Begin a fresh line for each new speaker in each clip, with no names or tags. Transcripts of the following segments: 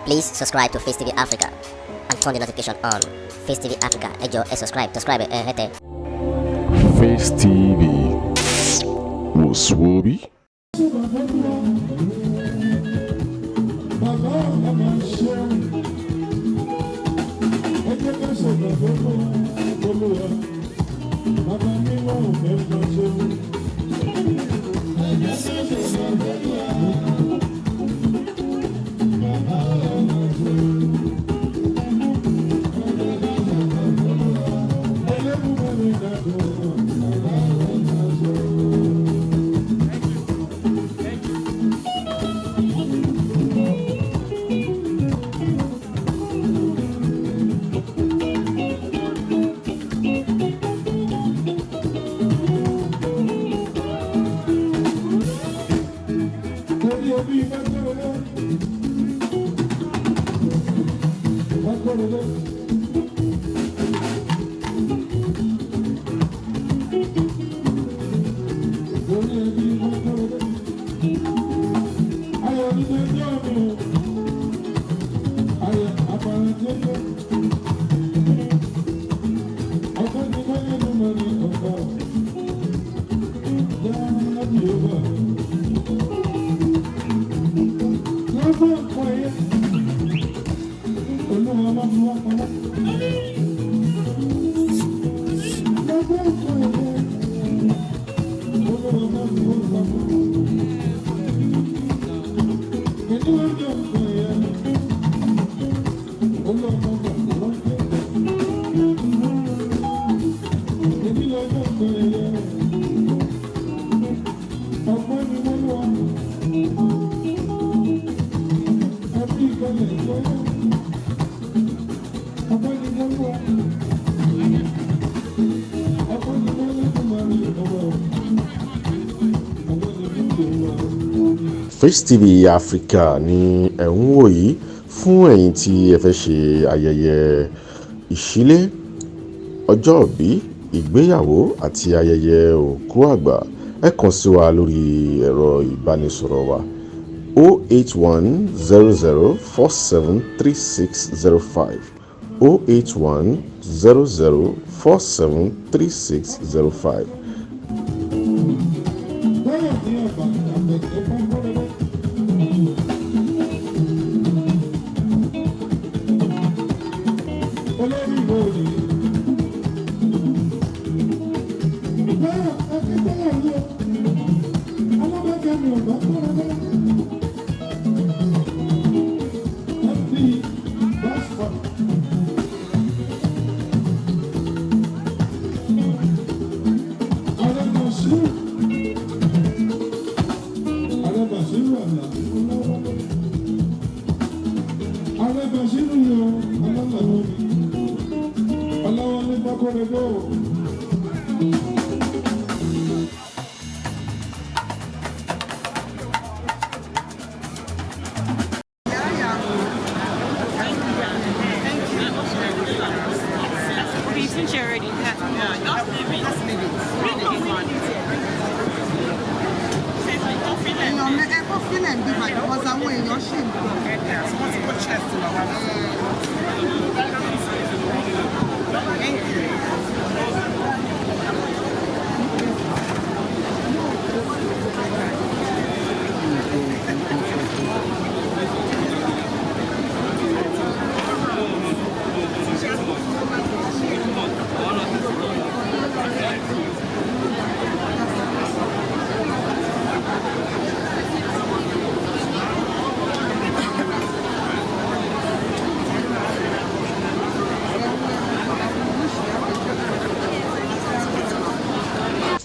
Please subscribe to Facetv Africa and turn the notification on. Facetv Africa, ẹ jọ̀ọ́, subscribe, hete.
Face TV was Swoby. Face TV Africa ni ẹ̀ ń wò yìí fún ẹ̀yin tí ẹ fẹ́ ṣe ayẹyẹ ìṣílé, ọjọ́ ìbí, ìgbéyàwó àti ayẹyẹ òkú àgbà. Ẹ kàn sí wa lórí ẹ̀rọ ìbánisọ̀rọ̀ wa 08100473605 08100473605.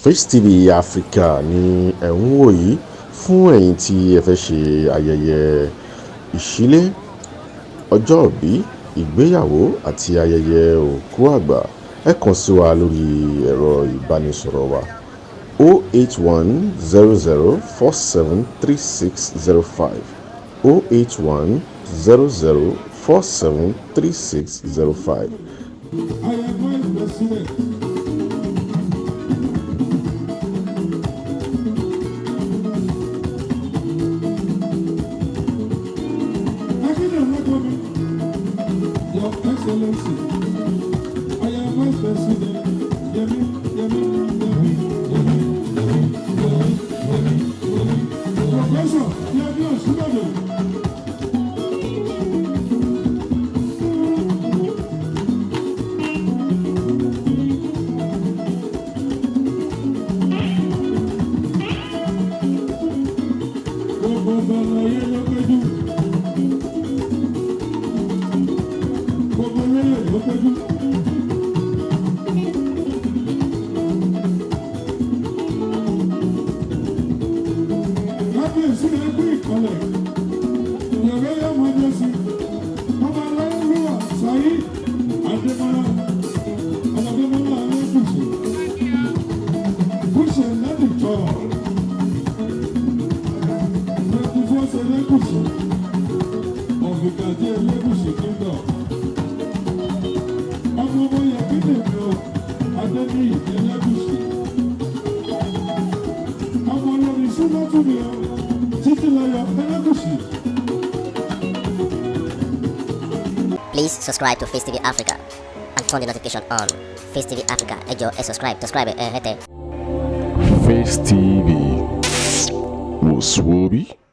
Face TV Africa ni ẹ̀ ń wò yìí fún ẹ̀yin tí ẹ fẹ́ ṣe ayẹyẹ ìṣílé, ọjọ́ ìbí, ìgbéyàwó àti ayẹyẹ òkú àgbà. Ẹ kàn sí wa lórí ẹ̀rọ ìbánisọ̀rọ̀ wa 08100473605 08100473605.
Excellency, I am Vice President, Yemi, Yemi, Yemi, Yemi, Yemi, Yemi, Yemi, Yemi, Professor, Yemi Osunbado. Gbogbo ọ̀nà yẹn ló péjú. Gbogbo lóyè ló péjú. Kábíyèsí rẹ̀ kú ìkọlẹ̀. Ìyàwó yóò máa jẹ́ sí. Ọba aláwọ̀ Ṣayí Adémọ́lá. Adémọ́lá Alẹ́kùsì. Kùsẹ̀ láti tọ̀. Elegushi of Ikadi Elegushi Kingdom. Ọmọ Yakinde Bro Adeniyi Elegushi. Ọmọ olórin Súnmọ́túnmi o Títílayọ̀ Elegushi.
Please subscribe to Face TV Africa and turn the notification on. Face TV Africa, ẹ jọ̀ọ́ ẹ subscribe hete.
Face TV was Swoby.